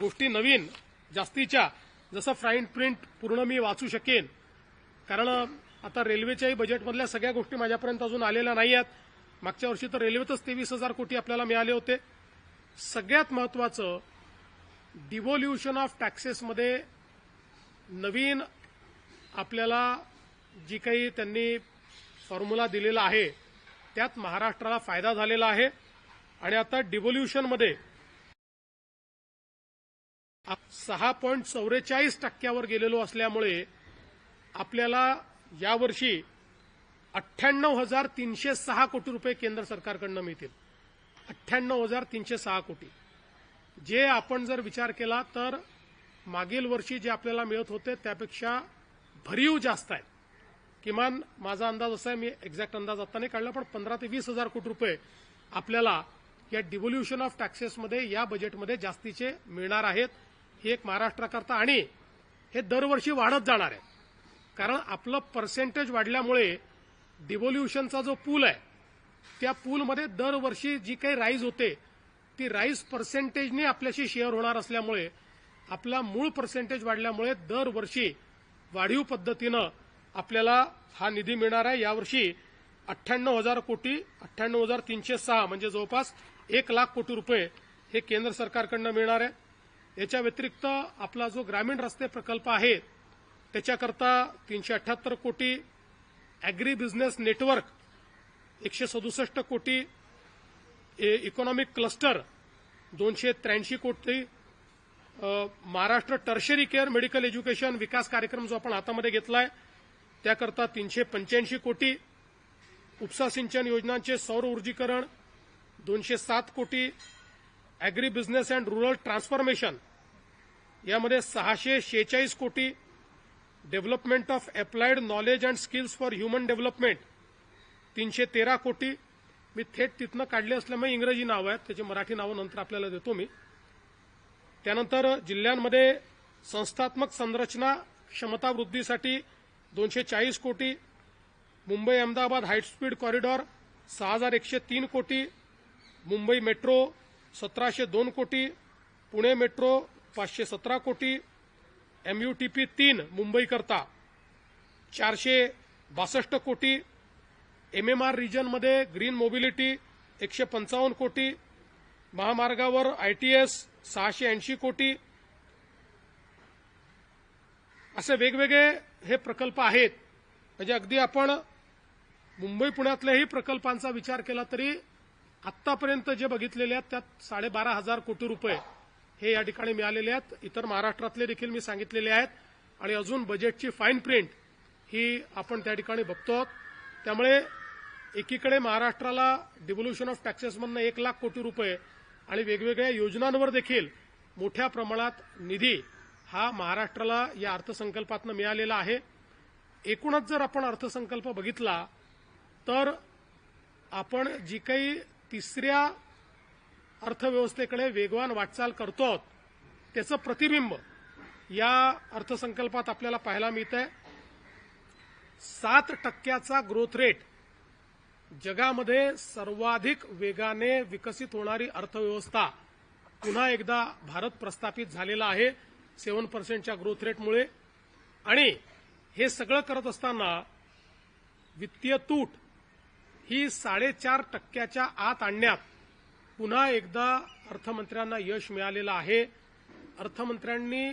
गोष्टी नवीन जास्तीच्या जसं फाईन प्रिंट पूर्ण मी वाचू शकेन, कारण आता रेल्वेच्याही बजेटमधल्या सगळ्या गोष्टी माझ्यापर्यंत अजून आलेल्या नाही आहेत. मागच्या वर्षी तर रेल्वेतच 23,000 कोटी आपल्याला मिळाले होते. सगळ्यात महत्त्वाचं डिव्होल्युशन ऑफ टॅक्सेसमध्ये नवीन आपल्याला जी काही त्यांनी फॉर्म्युला दिलेला आहे त्यात महाराष्ट्राला फायदा झालेला आहे. आणि आता डिव्होल्युशनमध्ये 6.44% गेलेलो असल्यामुळे आपल्याला यावर्षी 98,306 कोटी रुपये केंद्र सरकारकडून मिळतील. 98,306 कोटी, जे आपण जर विचार केला तर मागील वर्षी जे आपल्याला मिळत होते त्यापेक्षा भरीव जास्त आहे. किमान माझा अंदाज असा आहे, मी एक्झॅक्ट अंदाज आता नाही काढला, पण 15,000 ते 20,000 कोटी रुपये आपल्याला या डिव्होल्युशन ऑफ टॅक्सेसमध्ये या बजेटमध्ये जास्तीचे मिळणार आहेत. ही एक महाराष्ट्राकरता, आणि हे दरवर्षी वाढत जाणार आहे, कारण आपलं पर्सेंटेज वाढल्यामुळे डिव्होल्युशनचा जो पूल आहे त्या पूलमध्ये दरवर्षी जी काही राईज होते ती राईज पर्सेंटेजने आपल्याशी शेअर होणार असल्यामुळे आपला मूळ पर्सेंटेज वाढल्यामुळे दरवर्षी वाढीव पद्धतीनं आपल्याला हा निधी मिळणार आहे. यावर्षी 98,000 कोटी, 98,306 म्हणजे जवळपास 1,00,000 कोटी रुपये हे केंद्र सरकारकडून मिळणार आहे. याच्या व्यतिरिक्त आपला जो ग्रामीण रस्ते प्रकल्प आहे त्याच्याकरता 378 कोटी, अॅग्री बिझनेस नेटवर्क 167 कोटी, इकॉनॉमिक क्लस्टर 283 कोटी, Maharashtra tertiary care medical education विकास कार्यक्रम जो आपण हातामध्ये घेतलाय त्याकरता 385 कोटी, उपसा सिंचन योजनांचे सौर ऊर्जीकरण 207 कोटी, agree business and rural transformation यामध्ये 646 कोटी, development of applied knowledge and skills for human development 313 कोटी. मी थेट तिथनं काढले असल्यामुळे इंग्रजी नाव आहेत, त्याची मराठी नावं नंतर आपल्याला देतो मी. त्यानंतर जिल्ह्यांमध्ये संस्थात्मक संरचना क्षमता वृद्धीसाठी 240 कोटी, मुंबई अहमदाबाद हायस्पीड कॉरिडॉर 6,103 कोटी, मुंबई मेट्रो 1,702 कोटी, पुणे मेट्रो 517 कोटी, MUTP 3 मुंबईकरता 462 कोटी, MMR रिजनमध्ये ग्रीन मोबिलिटी 155 कोटी, महामार्गावर ITS 680 कोटी. असे वेगवेगळे हे प्रकल्प आहेत. म्हणजे अगदी आपण मुंबई पुण्यातल्याही प्रकल्पांचा विचार केला तरी आत्तापर्यंत जे बघितलेले आहेत त्यात 12,500 कोटी रुपये हे या ठिकाणी मिळालेले आहेत. इतर महाराष्ट्रातले देखील मी सांगितलेले आहेत, आणि अजून बजेटची फाईन प्रिंट ही आपण त्या ठिकाणी बघतो. त्यामुळे एकीकडे महाराष्ट्राला डिव्होल्युशन ऑफ टॅक्सेसमधनं 1,00,000 कोटी रुपये आणि वेगवेगळ्या योजनांवर देखील मोठ्या प्रमाणात निधी हा महाराष्ट्राला या अर्थसंकल्पातनं मिळालेला आहे. एकूणच जर आपण अर्थसंकल्प बघितला तर आपण जी काही तिसऱ्या अर्थव्यवस्थेकडे वेगवान वाटचाल करतो त्याचं प्रतिबिंब या अर्थसंकल्पात आपल्याला पाहायला मिळतंय. 7% ग्रोथ रेट, जगामध्ये सर्वाधिक वेगाने विकसित होणारी अर्थव्यवस्था पुन्हा एकदा भारत प्रस्थापित झालेला आहे 7% ग्रोथ रेटमुळे. आणि हे सगळं करत असताना वित्तीय तूट ही 4.5% आत आणण्यात पुन्हा एकदा अर्थमंत्र्यांना यश मिळालेलं आहे. अर्थमंत्र्यांनी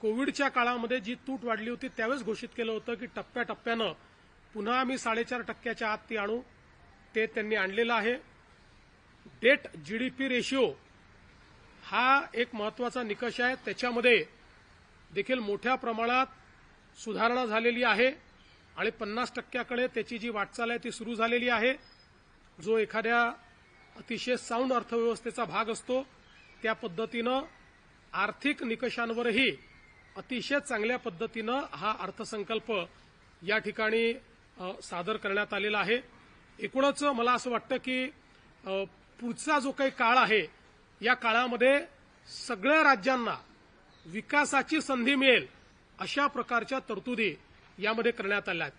कोविडच्या काळामध्ये जी तूट वाढली होती त्यावेळेस घोषित केलं होतं की टप्प्याटप्प्यानं पुन्हा आम्ही 4.5% आत ती आणू, ते त्यांनी आणलेलं आहे. डेट GDP रेशिओ हा एक महत्वाचा निकष आहे, त्याच्यामध्ये देखील मोठ्या प्रमाणात सुधारणा झालेली आहे आणि 50%कडे त्याची जी वाटचाल आहे ती सुरू झालेली आहे. जो एखाद्या अतिशय साऊंड अर्थव्यवस्थेचा भाग असतो त्या पद्धतीनं आर्थिक निकषांवरही अतिशय चांगल्या पद्धतीनं हा अर्थसंकल्प या ठिकाणी सादर करण्यात आलेला आहे. एकूणच मला असं वाटतं की पुढचा जो काही काळ आहे या काळामध्ये सगळ्या राज्यांना विकासाची संधी मिळेल अशा प्रकारच्या तरतुदी यामध्ये करण्यात आल्या आहेत.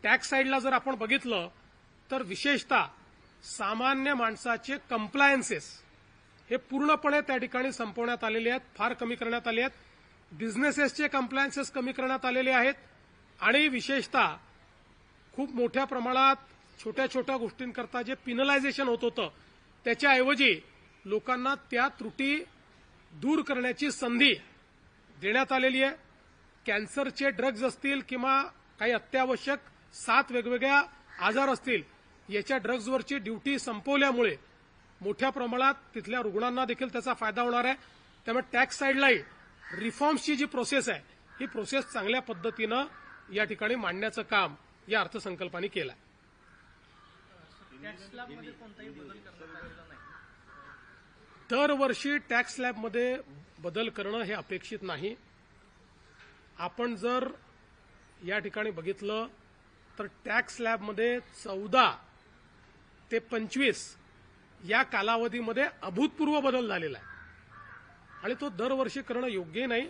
टॅक्स साईडला जर आपण बघितलं तर विशेषतः सामान्य माणसाचे कंप्लायन्सेस हे पूर्णपणे त्या ठिकाणी संपवण्यात आलेले आहेत, फार कमी करण्यात आले आहेत. बिझनेसेसचे कम्प्लायन्सेस कमी करण्यात आलेले आहेत आणि विशेषतः खूप मोठ्या प्रमाणात छोट्या छोट्या गोष्टींकरता जे पिनलायझेशन होत होतं त्याच्याऐवजी लोकांना त्या त्रुटी दूर करण्याची संधी देण्यात आलेली आहे. कॅन्सरचे ड्रग्ज असतील किंवा काही अत्यावश्यक 7 वेगवेगळ्या आजार असतील, याच्या ड्रग्जवरची ड्युटी संपवल्यामुळे मोठ्या प्रमाणात तिथल्या रुग्णांना देखील त्याचा फायदा होणार आहे. त्यामुळे टॅक्स साईडलाही रिफॉर्म्सची जी प्रोसेस आहे ही प्रोसेस चांगल्या पद्धतीनं या ठिकाणी मांडण्याचं काम या अर्थसंकल्पाने केलं आहे. दरवर्षी टॅक्स स्लॅबमध्ये बदल करणं हे अपेक्षित नाही. आपण जर या ठिकाणी बघितलं तर टॅक्स स्लॅबमध्ये 14 ते 25 या कालावधीमध्ये अभूतपूर्व बदल झालेला आहे आणि तो दरवर्षी करणं योग्य नाही.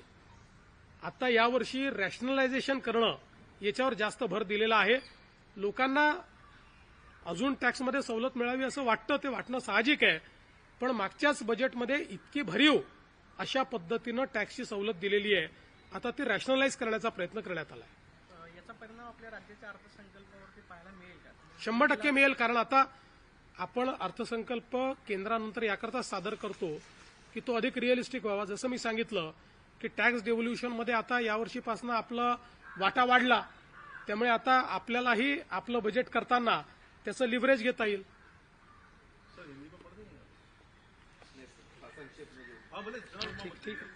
आता यावर्षी रॅशनलायझेशन करणं याच्यावर जास्त भर दिलेला आहे. लोकांना अजून टॅक्समध्ये सवलत मिळावी असं वाटतं, ते वाटणं साहजिक आहे, पण मागच्याच बजेटमध्ये इतकी भरीव अशा पद्धतीनं टॅक्सची सवलत दिलेली आहे. आता ती रॅशनलाइज करण्याचा प्रयत्न करण्यात आला आहे. याचा परिणाम आपल्या राज्याच्या अर्थसंकल्पावरती पाहायला मिळेल का? 100% मिळेल, कारण आता आपण अर्थसंकल्प केंद्रानंतर याकरता सादर करतो की तो अधिक रिअलिस्टिक व्हावा. जसं मी सांगितलं की टॅक्स डेव्होल्युशनमध्ये आता यावर्षीपासून आपला वाटा वाढला, त्यामुळे आता आपल्यालाही आपलं बजेट करताना त्याचं लिव्हरेज घेता येईल. ठीक है,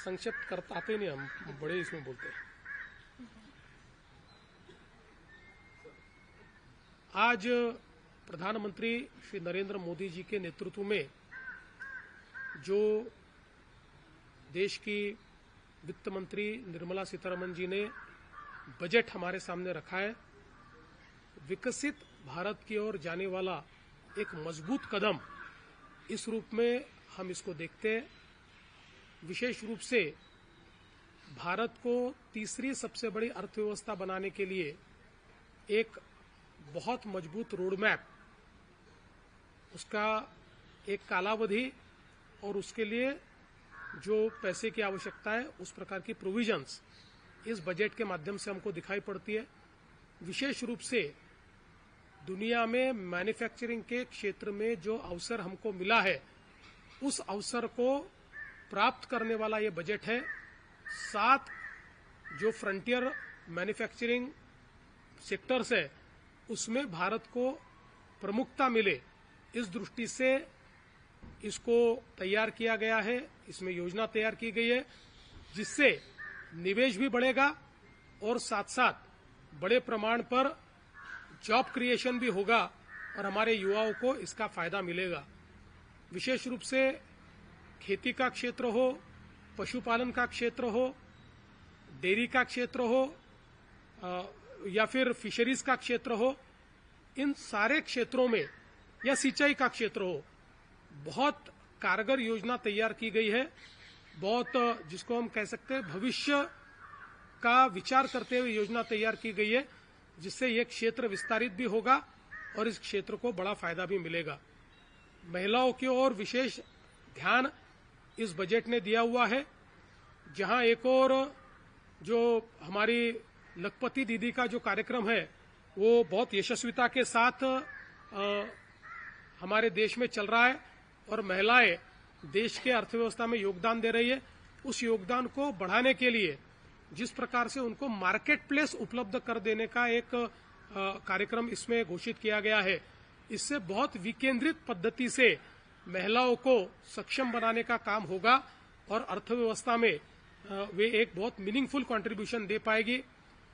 संक्षिप्त करता आते नहीं हम, बड़े इसमें बोलते हैं. आज प्रधानमंत्री श्री नरेंद्र मोदी जी के नेतृत्व में जो देश की वित्त मंत्री निर्मला सीतारमण जी ने बजट हमारे सामने रखा है, विकसित भारत की ओर जाने वाला एक मजबूत कदम, इस रूप में हम इसको देखते हैं. विशेष रूप से भारत को तीसरी सबसे बड़ी अर्थव्यवस्था बनाने के लिए एक बहुत मजबूत रोडमैप, उसका एक कालावधि और उसके लिए जो पैसे की आवश्यकता है उस प्रकार की प्रोविजंस इस बजट के माध्यम से हमको दिखाई पड़ती है. विशेष रूप से दुनिया में मैन्युफैक्चरिंग के क्षेत्र में जो अवसर हमको मिला है, उस अवसर को प्राप्त करने वाला ये बजट है. 7 जो फ्रंटियर मैन्युफैक्चरिंग सेक्टर्स है उसमें भारत को प्रमुखता मिले, इस दृष्टि से इसको तैयार किया गया है. इसमें योजना तैयार की गई है जिससे निवेश भी बढ़ेगा और साथ साथ बड़े प्रमाण पर जॉब क्रिएशन भी होगा और हमारे युवाओं को इसका फायदा मिलेगा. विशेष रूप से खेती का क्षेत्र हो, पशुपालन का क्षेत्र हो, डेयरी का क्षेत्र हो या फिर फिशरीज का क्षेत्र हो, इन सारे क्षेत्रों में या सिंचाई का क्षेत्र हो, बहुत कारगर योजना तैयार की गई है. बहुत जिसको हम कह सकते हैं भविष्य का विचार करते हुए योजना तैयार की गई है, जिससे ये क्षेत्र विस्तारित भी होगा और इस क्षेत्र को बड़ा फायदा भी मिलेगा. महिलाओं की ओर विशेष ध्यान इस बजट ने दिया हुआ है, जहां एक और जो हमारी लखपति दीदी का जो कार्यक्रम है वो बहुत यशस्विता के साथ हमारे देश में चल रहा है और महिलाएं देश के अर्थव्यवस्था में योगदान दे रही है. उस योगदान को बढ़ाने के लिए जिस प्रकार से उनको मार्केट प्लेस उपलब्ध कर देने का एक कार्यक्रम इसमें घोषित किया गया है, इससे बहुत विकेंद्रित पद्धति से महिलाओं को सक्षम बनाने का काम होगा और अर्थव्यवस्था में वे एक बहुत मीनिंगफुल कंट्रीब्यूशन दे पाएगी.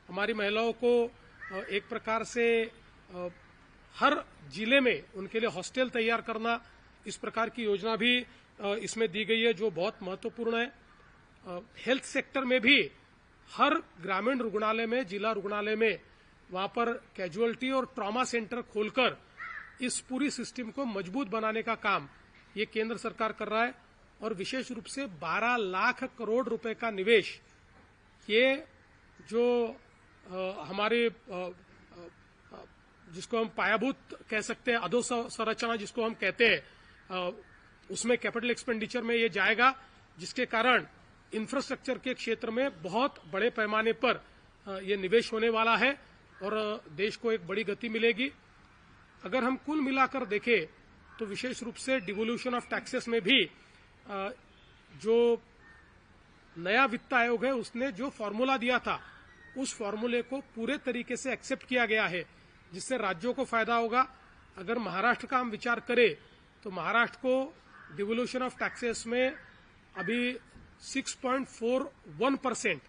हमारी महिलाओं को एक प्रकार से हर जिले में उनके लिए हॉस्टल तैयार करना, इस प्रकार की योजना भी इसमें दी गई है जो बहुत महत्वपूर्ण है. हेल्थ सेक्टर में भी हर ग्रामीण रुग्णालय में, जिला रुग्णालय में वहां पर कैजुअलिटी और ट्रॉमा सेंटर खोलकर इस पूरी सिस्टम को मजबूत बनाने का काम ये केंद्र सरकार कर रहा है. और विशेष रूप से 12 लाख करोड़ रुपए का निवेश, ये जो हमारे जिसको हम पायाभूत कह सकते हैं, अधोसंरचना जिसको हम कहते हैं, उसमें कैपिटल एक्सपेंडिचर में ये जाएगा, जिसके कारण इंफ्रास्ट्रक्चर के क्षेत्र में बहुत बड़े पैमाने पर ये निवेश होने वाला है और देश को एक बड़ी गति मिलेगी। अगर हम कुल मिलाकर देखें तो विशेष रूप से डिवोल्यूशन ऑफ टैक्सेस में भी जो नया वित्त आयोग है उसने जो फॉर्मूला दिया था उस फॉर्मूले को पूरे तरीके से एक्सेप्ट किया गया है, जिससे राज्यों को फायदा होगा। अगर महाराष्ट्र का हम विचार करें तो महाराष्ट्र को डिवोल्यूशन ऑफ टैक्सेस में अभी 6.41%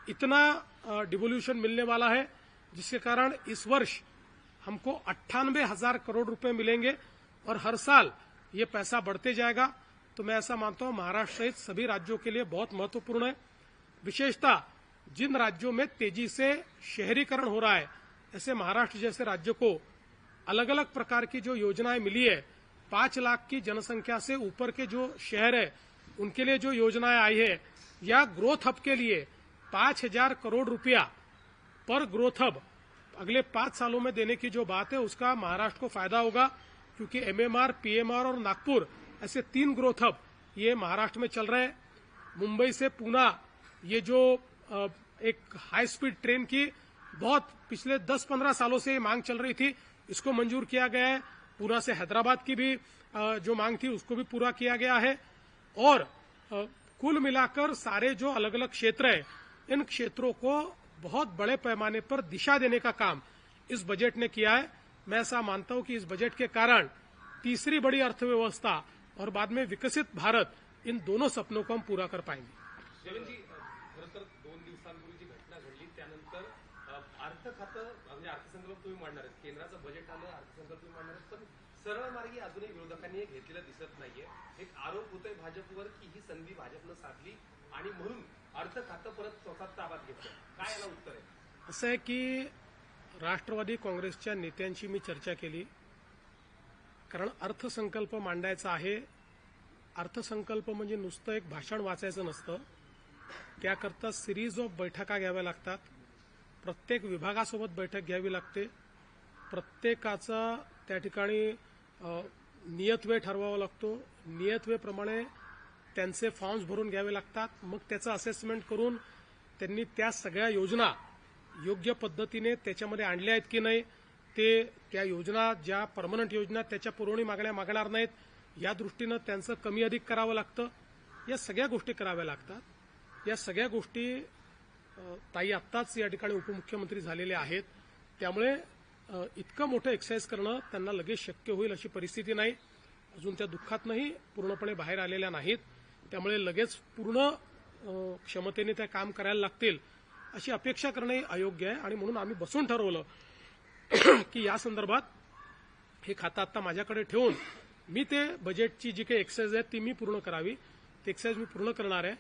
इतना डिवोल्यूशन मिलने वाला है, जिसके कारण इस वर्ष हमको 98,000 करोड़ रुपए मिलेंगे और हर साल ये पैसा बढ़ते जाएगा। तो मैं ऐसा मानता हूं महाराष्ट्र सहित सभी राज्यों के लिए बहुत महत्वपूर्ण है। विशेषतः जिन राज्यों में तेजी से शहरीकरण हो रहा है, ऐसे महाराष्ट्र जैसे राज्य को अलग अलग प्रकार की जो योजनाएं मिली है, 5 लाख की जनसंख्या से ऊपर के जो शहर है उनके लिए जो योजनाएं आई है, या ग्रोथ हब के लिए 5,000 करोड़ रुपया पर ग्रोथ हब अगले 5 सालों में देने की जो बात है उसका महाराष्ट्र को फायदा होगा, क्योंकि एमएमआर, पीएमआर और नागपुर ऐसे 3 ग्रोथ हब ये महाराष्ट्र में चल रहे हैं। मुंबई से पूना ये जो एक हाई स्पीड ट्रेन की बहुत पिछले 10-15 सालों से ये मांग चल रही थी, इसको मंजूर किया गया है। पूना से हैदराबाद की भी जो मांग थी उसको भी पूरा किया गया है। और कुल मिलाकर सारे जो अलग अलग क्षेत्र हैं, इन क्षेत्रों को बहुत बड़े पैमाने पर दिशा देने का काम इस बजट ने किया है। मैं ऐसा मानता हूं कि इस बजट के कारण तीसरी बड़ी अर्थव्यवस्था और बाद में विकसित भारत, इन दोनों सपनों को हम पूरा कर पाएंगे। देवेंद्रजी, खरं तर 2 दिवसांपूर्वी जी घटना घडली त्यानंतर अर्थ खातं म्हणजे अर्थसंकल्प तुम्ही मांडणार आहेत, केंद्राचं बजेट आलं, अर्थसंकल्प तुम्ही मांडणार आहेत, पण सरळ मार्गी अजूनही विरोधकांनी हे घेतलेलं दिसत नाहीये। एक आरोप होतोय भाजपवर की ही संधी भाजपनं साधली आणि म्हणून अर्थ खातं परत स्वतः ताब्यात घेतलं। काय याला उत्तर आहे? असं आहे की राष्ट्रवादी काँग्रेसच्या नेत्यांशी मी चर्चा केली, कारण अर्थसंकल्प मांडायचा आहे। अर्थसंकल्प म्हणजे नुसतं एक भाषण वाचायचं नसतं, त्याकरता सिरीज ऑफ बैठका घ्याव्या लागतात। प्रत्येक विभागासोबत बैठक घ्यावी लागते, प्रत्येकाचा त्या ठिकाणी नियतवेळ ठरवावा लागतो, नियतवेळेप्रमाणे त्यांचे फॉर्म्स भरून घ्यावे लागतात। मग त्याचं असेसमेंट करून त्यांनी त्या सगळ्या योजना योग्य पद्धतीने त्याच्यामध्ये आणल्या आहेत की नाही, ते त्या योजना ज्या परमनंट योजना त्याच्या पुरवणी मागण्या मागणार नाहीत, या दृष्टीनं त्यांचं कमी अधिक करावं लागतं। या सगळ्या गोष्टी कराव्या लागतात। या सगळ्या गोष्टी ताई आत्ताच या ठिकाणी उपमुख्यमंत्री झालेले आहेत, त्यामुळे इतकं मोठं एक्सरसाइज करणं त्यांना लगेच शक्य होईल अशी परिस्थिती नाही। अजून त्या दुःखातनंही पूर्णपणे बाहेर आलेल्या नाहीत, त्यामुळे लगेच पूर्ण क्षमतेने त्या काम करायला लागतील अशी अपेक्षा करणे अयोग्य आहे। आणि म्हणून आम्ही बसून ठरवलं की या संदर्भात हे खातं आता माझ्याकडे ठेवून मी ते बजेटची जी काही एक्सरसाइज आहे ती मी पूर्ण करावी, ती एक्सरसाइज मी पूर्ण करणार आहे।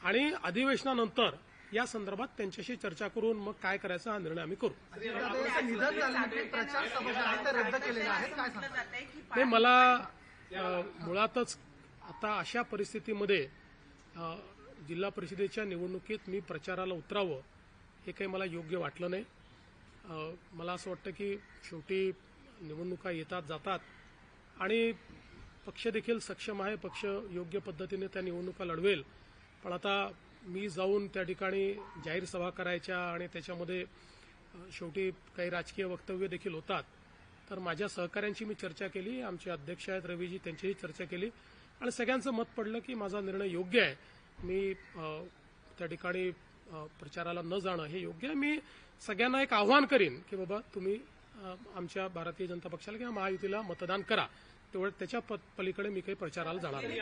आणि अधिवेशनानंतर या संदर्भात त्यांच्याशी चर्चा करून मग काय करायचा हा निर्णय आम्ही करू। निधन झाल्यानंतर प्रचार सभा ज्या आहेत त्या रद्द केलेल्या आहेत, काय सांगता? नाही, मला मुळातच आता अशा परिस्थितीमध्ये जिल्हा परिषदेच्या निवडणुकीत मी प्रचाराला उतरावं हे काही मला योग्य वाटलं नाही। मला असं वाटतं की शेवटी निवडणुका येतात जातात आणि पक्ष देखील सक्षम आहे, पक्ष योग्य पद्धतीने त्या निवडणुका लढवेल। पण आता मी जाऊन त्या ठिकाणी जाहीर सभा करायच्या आणि त्याच्यामध्ये शेवटी काही राजकीय वक्तव्य देखील होतात, तर माझ्या सहकाऱ्यांची मी चर्चा केली, आमचे अध्यक्ष आहेत रवीजी, त्यांचीही चर्चा केली आणि सगळ्यांचं मत पडलं की माझा निर्णय योग्य आहे। मी त्या ठिकाणी प्रचाराला न जाणं हे योग्य आहे। मी सगळ्यांना एक आव्हान करीन की बाबा तुम्ही आमच्या भारतीय जनता पक्षाला किंवा महायुतीला मतदान करा, तेवढं त्याच्या पलीकडे मी काही प्रचाराला जाणार नाही।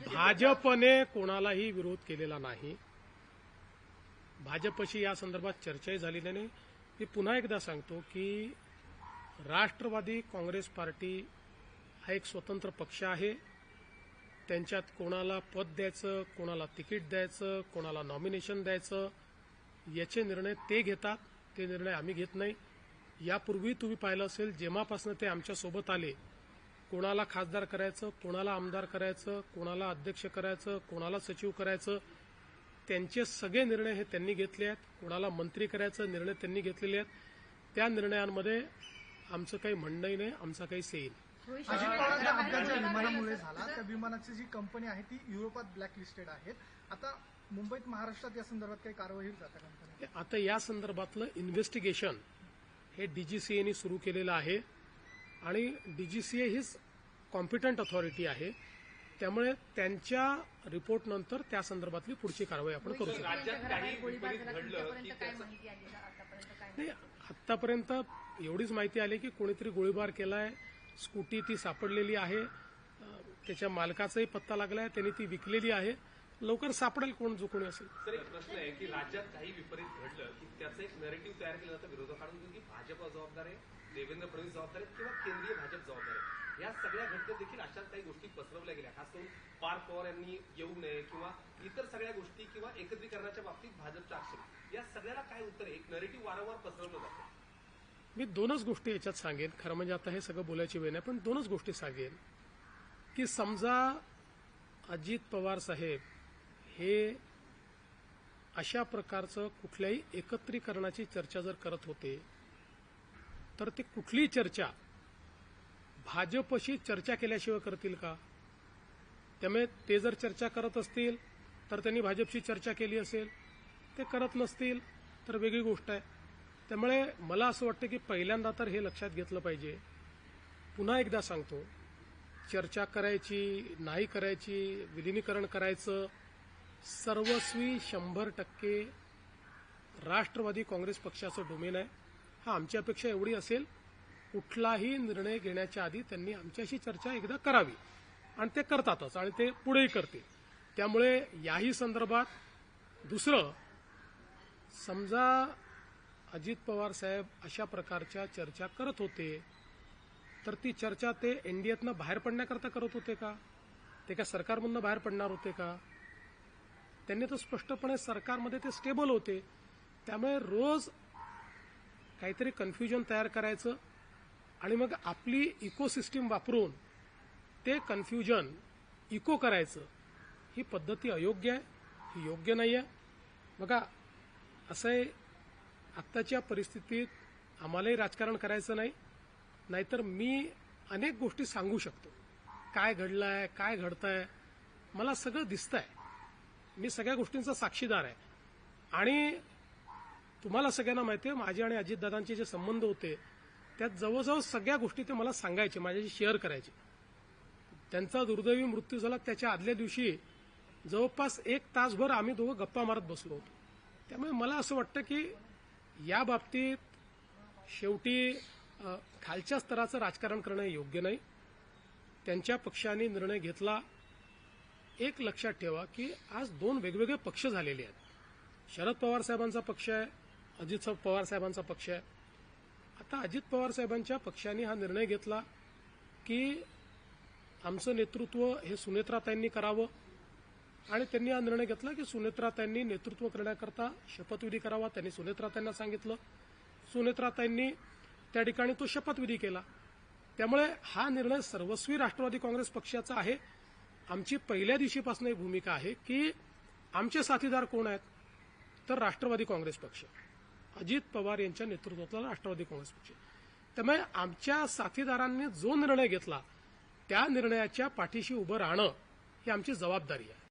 भाजपने कोणालाही विरोध केलेला नाही, भाजपशी या संदर्भात चर्चाही झालेली नाही। मी पुन्हा एकदा सांगतो की राष्ट्रवादी काँग्रेस पार्टी हा एक स्वतंत्र पक्ष आहे। त्यांच्यात कोणाला पद द्यायचं, कोणाला तिकीट द्यायचं, कोणाला नॉमिनेशन द्यायचं याचे निर्णय ते घेतात, ते निर्णय आम्ही घेत नाही। यापूर्वी तुम्ही पाहिलं असेल जेव्हापासून ते आमच्या सोबत आले, कोणाला खासदार करायचं, कोणाला आमदार करायचं, कोणाला अध्यक्ष करायचं, कोणाला सचिव करायचं, त्यांचे सगळे निर्णय हे त्यांनी घेतले आहेत। कोणाला मंत्री करायचं निर्णय त्यांनी घेतलेले आहेत। त्या निर्णयांमध्ये आमचं काही म्हणणंही नाही, आमचा काही सेई नाही. अजित पवारांचा अपघात ज्या विमानामुळे झाला त्या विमानाची जी कंपनी आहे ती युरोपात ब्लॅकलिस्टेड आहेत. आता मुंबईत महाराष्ट्रात या संदर्भात काही कारवाई होईल आता कंपनी? आता या संदर्भातलं इन्व्हेस्टिगेशन हे डीजीसीएने सुरू केलेलं आहे आणि डीजीसीए हीच कॉम्पिटंट अथॉरिटी आहे. त्यामुळे त्यांच्या रिपोर्टनंतर त्या संदर्भातली पुढची कारवाई आपण करू शकतो. राज्यात काही विपरीत घडलं की त्याचं नाही, आतापर्यंत एवढीच माहिती आली की कोणीतरी गोळीबार केलाय, स्कूटी ती सापडलेली आहे, त्याच्या मालकाचाही पत्ता लागलाय, त्यांनी ती विकलेली आहे. लवकर सापडेल कोण जो कोणी असेल. सर एक प्रश्न आहे की राज्यात काही विपरीत घडलं की त्याचं एक नरेटिव्ह तयार केलं जातं विरोधकांकडून की भाजप जबाबदार आहे, देवेंद्र फडणवीस जबाबदार आहेत किंवा केंद्रीय भाजप जबाबदार आहे. या सगळ्या घटनेत देखील अशाच काही गोष्टी पसरवल्या गेल्या. खास करून पार्थ पवार यांनी येऊ नये किंवा इतर सगळ्या गोष्टी किंवा एकत्रीकरणाच्या बाबतीत भाजपचा आक्षेप, या सगळ्याला काय उत्तर आहे? एक नरेटिव्ह वारंवार पसरवलं जातं. मी दोनच गोष्टी याच्यात सांगेन. खरं म्हणजे आता हे सगळं बोलायची वेळ नाही, पण दोनच गोष्टी सांगेन की समजा अजित पवार साहेब हे अशा प्रकारचं कुठल्याही एकत्रीकरणाची चर्चा जर करत होते तर ते कुठली चर्चा भाजपशी चर्चा केल्याशिवाय करतील का? त्यामुळे ते जर चर्चा करत असतील तर त्यांनी भाजपशी चर्चा केली असेल, ते करत नसतील तर वेगळी गोष्ट आहे. त्यामुळे मला असं वाटतं की पहिल्यांदा तर हे लक्षात घेतलं पाहिजे. पुन्हा एकदा सांगतो, चर्चा करायची नाही करायची, विलिनीकरण करायचं, सर्वस्वी 100% राष्ट्रवादी काँग्रेस पक्षाचं डोमेन आहे. हा आमची अपेक्षा एवढी असेल, कुठलाही निर्णय घेण्याच्या आधी त्यांनी आमच्याशी चर्चा एकदा करावी आणि ते करतातच आणि ते पुढेही करतील. त्यामुळे याही संदर्भात दुसरं, समजा अजित पवार साहेब अशा प्रकारच्या चर्चा करत होते तर ती चर्चा ते एनडीएतनं बाहेर पडण्याकरता करत होते का? ते का सरकारमधनं बाहेर पडणार होते का? त्यांनी तर स्पष्टपणे सरकारमध्ये ते स्टेबल होते. त्यामुळे रोज काहीतरी कन्फ्युजन तयार करायचं आणि मग आपली इकोसिस्टीम वापरून ते कन्फ्युजन इको करायचं, ही पद्धती अयोग्य आहे, ही योग्य नाही आहे. बघा असं आहे, आत्ताच्या परिस्थितीत आम्हालाही राजकारण करायचं नाही, नाहीतर मी अनेक गोष्टी सांगू शकतो. काय घडलंय, काय घडतंय, मला सगळं दिसतंय. मी सगळ्या गोष्टींचा साक्षीदार आहे आणि तुम्हाला सगळ्यांना माहिती आहे माझे आणि अजितदादांचे जे संबंध होते त्यात जवळजवळ सगळ्या गोष्टी ते मला सांगायचे, माझ्याशी शेअर करायचे. त्यांचा दुर्दैवी मृत्यू झाला त्याच्या आदल्या दिवशी जवळपास 1 तासभर आम्ही दोघं गप्पा मारत बसलो होतो. त्यामुळे मला असं वाटतं की या बाबतीत शेवटी खालच्या स्तराचं राजकारण करणं योग्य नाही. त्यांच्या पक्षाने निर्णय घेतला. एक लक्षात ठेवा की आज 2 वेगवेगळे पक्ष झालेले आहेत. शरद पवार साहेबांचा पक्ष आहे, अजित पवार साहेबांचा पक्ष आहे. आता अजित पवार साहेबांच्या पक्षाने हा निर्णय घेतला की आमचं नेतृत्व हे सुनेत्राताईंनी करावं आणि त्यांनी हा निर्णय घेतला की सुनेत्राताईंनी नेतृत्व करण्याकरता शपथविधी करावा. त्यांनी सुनेत्राताईंना सांगितलं, सुनेत्राताईंनी त्या ठिकाणी तो शपथविधी केला. त्यामुळे हा निर्णय सर्वस्वी राष्ट्रवादी काँग्रेस पक्षाचा आहे. आमची पहिल्या दिवशीपासून ही भूमिका आहे की आमचे साथीदार कोण आहेत, तर राष्ट्रवादी काँग्रेस पक्ष, अजित पवार यांच्या नेतृत्वातला राष्ट्रवादी काँग्रेस पक्ष. त्यामुळे आमच्या साथीदारांनी जो निर्णय घेतला त्या निर्णयाच्या पाठीशी उभं राहणं ही आमची जबाबदारी आहे.